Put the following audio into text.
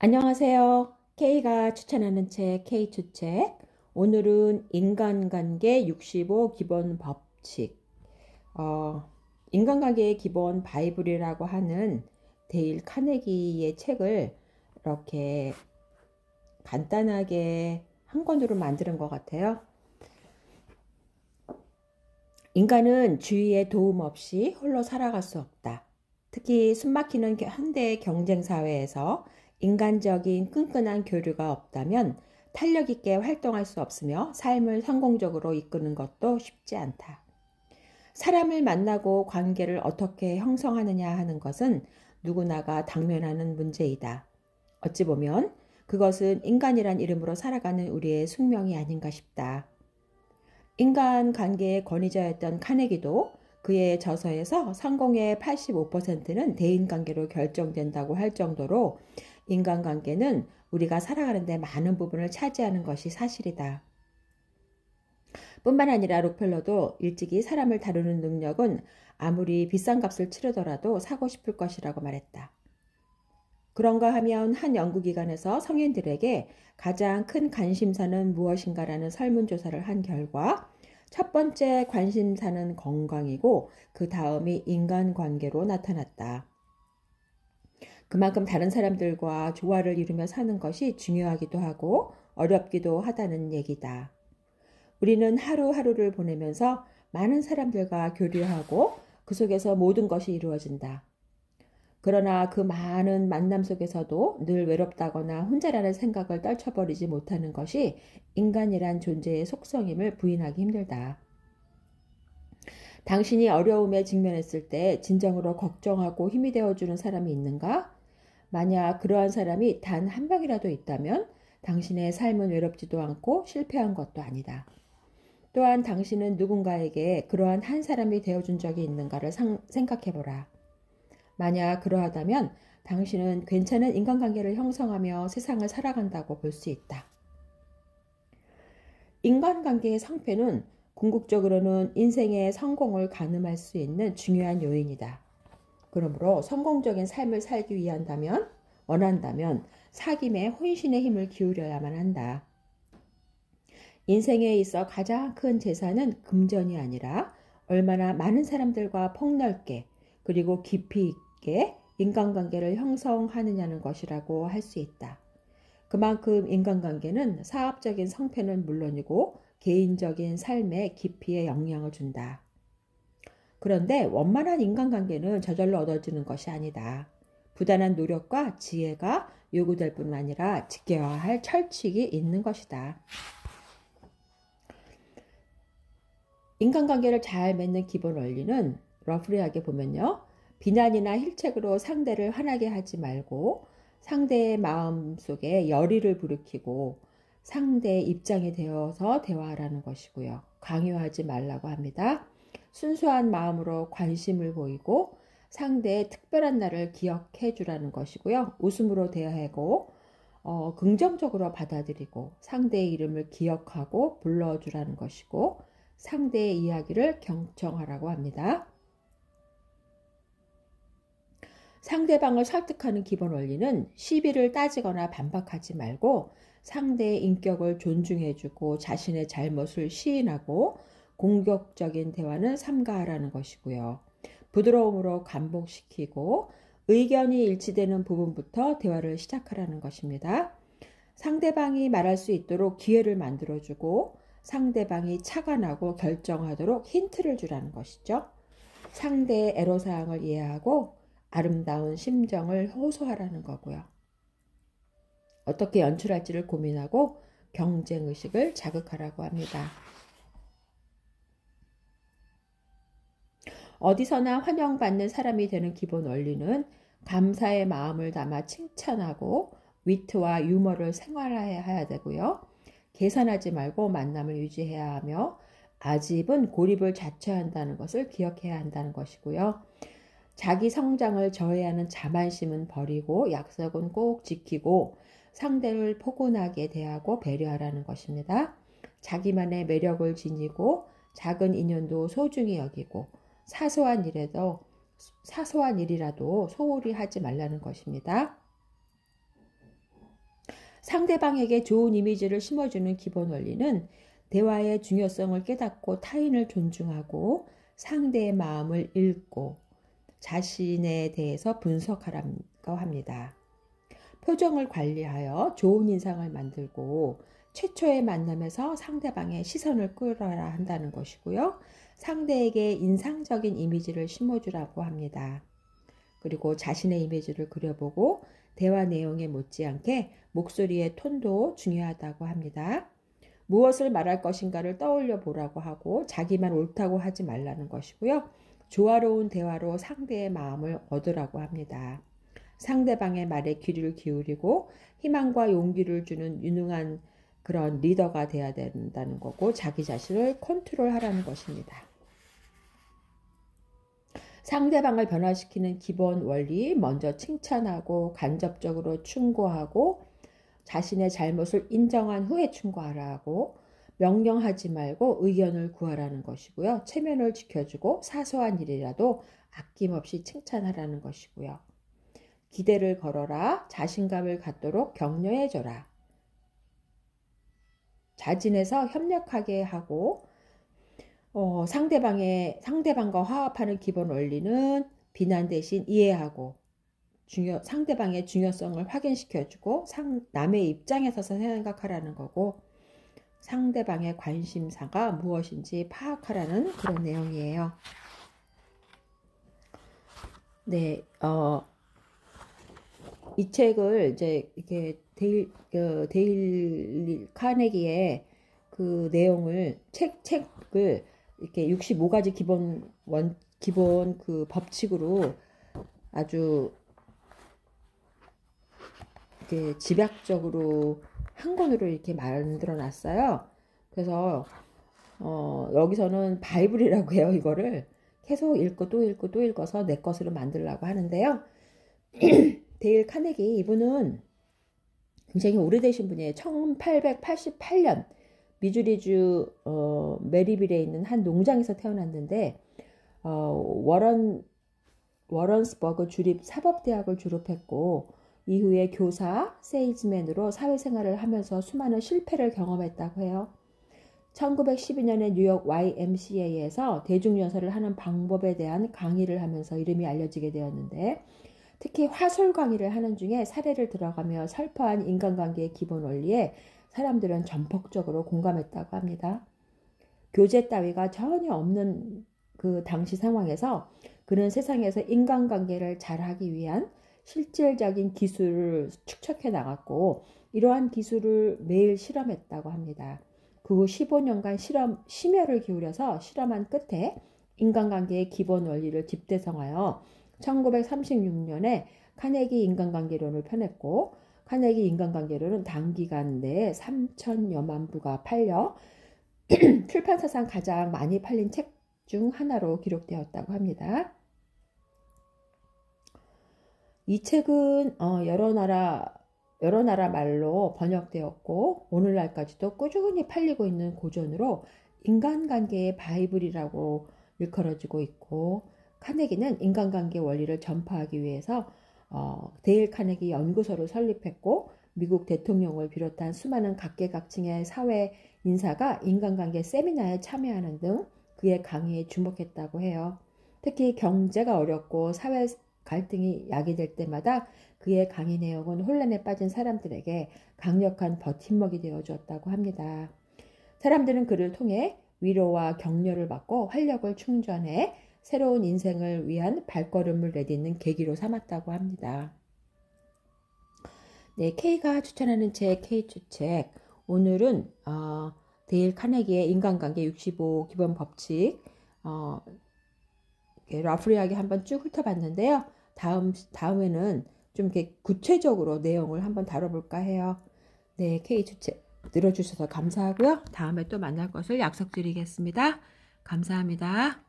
안녕하세요. K가 추천하는 책 K추책. 오늘은 인간관계 65 기본 법칙. 인간관계의 기본 바이블이라고 하는 데일 카네기의 책을 이렇게 간단하게 한 권으로 만드는 것 같아요. 인간은 주위의 도움 없이 홀로 살아갈 수 없다. 특히 숨막히는 현대 경쟁 사회에서 인간적인 끈끈한 교류가 없다면 탄력 있게 활동할 수 없으며 삶을 성공적으로 이끄는 것도 쉽지 않다. 사람을 만나고 관계를 어떻게 형성하느냐 하는 것은 누구나가 당면하는 문제이다. 어찌 보면 그것은 인간이란 이름으로 살아가는 우리의 숙명이 아닌가 싶다. 인간관계의 권위자였던 카네기도 그의 저서에서 성공의 85%는 대인관계로 결정된다고 할 정도로 인간관계는 우리가 살아가는 데 많은 부분을 차지하는 것이 사실이다. 뿐만 아니라 록펠러도 일찍이 사람을 다루는 능력은 아무리 비싼 값을 치르더라도 사고 싶을 것이라고 말했다. 그런가 하면 한 연구기관에서 성인들에게 가장 큰 관심사는 무엇인가라는 설문조사를 한 결과 첫 번째 관심사는 건강이고 그 다음이 인간관계로 나타났다. 그만큼 다른 사람들과 조화를 이루며 사는 것이 중요하기도 하고 어렵기도 하다는 얘기다. 우리는 하루하루를 보내면서 많은 사람들과 교류하고 그 속에서 모든 것이 이루어진다. 그러나 그 많은 만남 속에서도 늘 외롭다거나 혼자라는 생각을 떨쳐버리지 못하는 것이 인간이란 존재의 속성임을 부인하기 힘들다. 당신이 어려움에 직면했을 때 진정으로 걱정하고 힘이 되어주는 사람이 있는가? 만약 그러한 사람이 단 한 명이라도 있다면 당신의 삶은 외롭지도 않고 실패한 것도 아니다. 또한 당신은 누군가에게 그러한 한 사람이 되어준 적이 있는가를 생각해보라. 만약 그러하다면 당신은 괜찮은 인간관계를 형성하며 세상을 살아간다고 볼 수 있다. 인간관계의 성패는 궁극적으로는 인생의 성공을 가늠할 수 있는 중요한 요인이다. 그러므로 성공적인 삶을 살기 원한다면 사귐에 혼신의 힘을 기울여야만 한다. 인생에 있어 가장 큰 재산은 금전이 아니라 얼마나 많은 사람들과 폭넓게 그리고 깊이 있게 인간관계를 형성하느냐는 것이라고 할 수 있다. 그만큼 인간관계는 사업적인 성패는 물론이고 개인적인 삶의 깊이에 영향을 준다. 그런데 원만한 인간관계는 저절로 얻어지는 것이 아니다. 부단한 노력과 지혜가 요구될 뿐 아니라 지켜야 할 철칙이 있는 것이다. 인간관계를 잘 맺는 기본 원리는 러프리하게 보면요. 비난이나 힐책으로 상대를 화나게 하지 말고 상대의 마음속에 열의를 불이키고 상대의 입장에 되어서 대화하라는 것이고요. 강요하지 말라고 합니다. 순수한 마음으로 관심을 보이고 상대의 특별한 날을 기억해 주라는 것이고요. 웃음으로 대하고 긍정적으로 받아들이고 상대의 이름을 기억하고 불러주라는 것이고 상대의 이야기를 경청하라고 합니다. 상대방을 설득하는 기본 원리는 시비를 따지거나 반박하지 말고 상대의 인격을 존중해주고 자신의 잘못을 시인하고 공격적인 대화는 삼가하라는 것이고요. 부드러움으로 감복시키고 의견이 일치되는 부분부터 대화를 시작하라는 것입니다. 상대방이 말할 수 있도록 기회를 만들어주고 상대방이 착안하고 결정하도록 힌트를 주라는 것이죠. 상대의 애로사항을 이해하고 아름다운 심정을 호소하라는 거고요. 어떻게 연출할지를 고민하고 경쟁의식을 자극하라고 합니다. 어디서나 환영받는 사람이 되는 기본 원리는 감사의 마음을 담아 칭찬하고 위트와 유머를 생활화해야 되고요. 계산하지 말고 만남을 유지해야 하며 아집은 고립을 자처한다는 것을 기억해야 한다는 것이고요. 자기 성장을 저해하는 자만심은 버리고 약속은 꼭 지키고 상대를 포근하게 대하고 배려하라는 것입니다. 자기만의 매력을 지니고 작은 인연도 소중히 여기고 사소한 일이라도 소홀히 하지 말라는 것입니다. 상대방에게 좋은 이미지를 심어주는 기본 원리는 대화의 중요성을 깨닫고 타인을 존중하고 상대의 마음을 읽고 자신에 대해서 분석하라고 합니다. 표정을 관리하여 좋은 인상을 만들고 최초의 만남에서 상대방의 시선을 끌어야 한다는 것이고요. 상대에게 인상적인 이미지를 심어주라고 합니다. 그리고 자신의 이미지를 그려보고 대화 내용에 못지않게 목소리의 톤도 중요하다고 합니다. 무엇을 말할 것인가를 떠올려 보라고 하고 자기만 옳다고 하지 말라는 것이고요. 조화로운 대화로 상대의 마음을 얻으라고 합니다. 상대방의 말에 귀를 기울이고 희망과 용기를 주는 유능한 그런 리더가 돼야 된다는 거고 자기 자신을 컨트롤하라는 것입니다. 상대방을 변화시키는 기본 원리, 먼저 칭찬하고 간접적으로 충고하고 자신의 잘못을 인정한 후에 충고하라고 명령하지 말고 의견을 구하라는 것이고요. 체면을 지켜주고 사소한 일이라도 아낌없이 칭찬하라는 것이고요. 기대를 걸어라. 자신감을 갖도록 격려해줘라. 자진해서 협력하게 하고 상대방과 화합하는 기본 원리는 비난 대신 이해하고 상대방의 중요성을 확인시켜주고 남의 입장에 서서 생각하라는 거고 상대방의 관심사가 무엇인지 파악하라는 그런 내용이에요. 네, 이 책을 이제 이렇게 데일 카네기의 그 내용을 책을 이렇게 65가지 기본 그 법칙으로 아주 이렇게 집약적으로 한 권으로 이렇게 만들어 놨어요. 그래서 여기서는 바이블이라고 해요. 이거를 계속 읽고 또 읽고 또 읽어서 내 것으로 만들려고 하는데요. 데일 카네기 이분은 굉장히 오래되신 분이에요. 1888년 미주리주 메리빌에 있는 한 농장에서 태어났는데 워런스버그 주립 사법대학을 졸업했고 이후에 교사, 세일즈맨으로 사회생활을 하면서 수많은 실패를 경험했다고 해요. 1912년에 뉴욕 YMCA에서 대중연설을 하는 방법에 대한 강의를 하면서 이름이 알려지게 되었는데 특히 화술 강의를 하는 중에 사례를 들어가며 설파한 인간관계의 기본 원리에 사람들은 전폭적으로 공감했다고 합니다. 교재 따위가 전혀 없는 그 당시 상황에서 그는 세상에서 인간관계를 잘하기 위한 실질적인 기술을 축적해 나갔고 이러한 기술을 매일 실험했다고 합니다. 그 후 15년간 심혈을 기울여서 실험한 끝에 인간관계의 기본 원리를 집대성하여 1936년에 카네기 인간관계론을 펴냈고 카네기 인간관계론은 단기간 내에 3,000여만 부가 팔려 출판사상 가장 많이 팔린 책 중 하나로 기록되었다고 합니다. 이 책은 여러 나라 말로 번역되었고 오늘날까지도 꾸준히 팔리고 있는 고전으로 인간관계의 바이블이라고 일컬어지고 있고 카네기는 인간관계 원리를 전파하기 위해서 데일 카네기 연구소를 설립했고 미국 대통령을 비롯한 수많은 각계각층의 사회 인사가 인간관계 세미나에 참여하는 등 그의 강의에 주목했다고 해요. 특히 경제가 어렵고 사회 갈등이 야기될 때마다 그의 강의 내용은 혼란에 빠진 사람들에게 강력한 버팀목이 되어주었다고 합니다. 사람들은 그를 통해 위로와 격려를 받고 활력을 충전해 새로운 인생을 위한 발걸음을 내딛는 계기로 삼았다고 합니다. 네, K가 추천하는 책, K 추책. 오늘은 데일 카네기의 인간관계 65 기본 법칙 러프리하게 한번 쭉 훑어봤는데요. 다음에는 좀 이렇게 구체적으로 내용을 한번 다뤄볼까 해요. 네, K 추책 들어주셔서 감사하고요. 다음에 또 만날 것을 약속드리겠습니다. 감사합니다.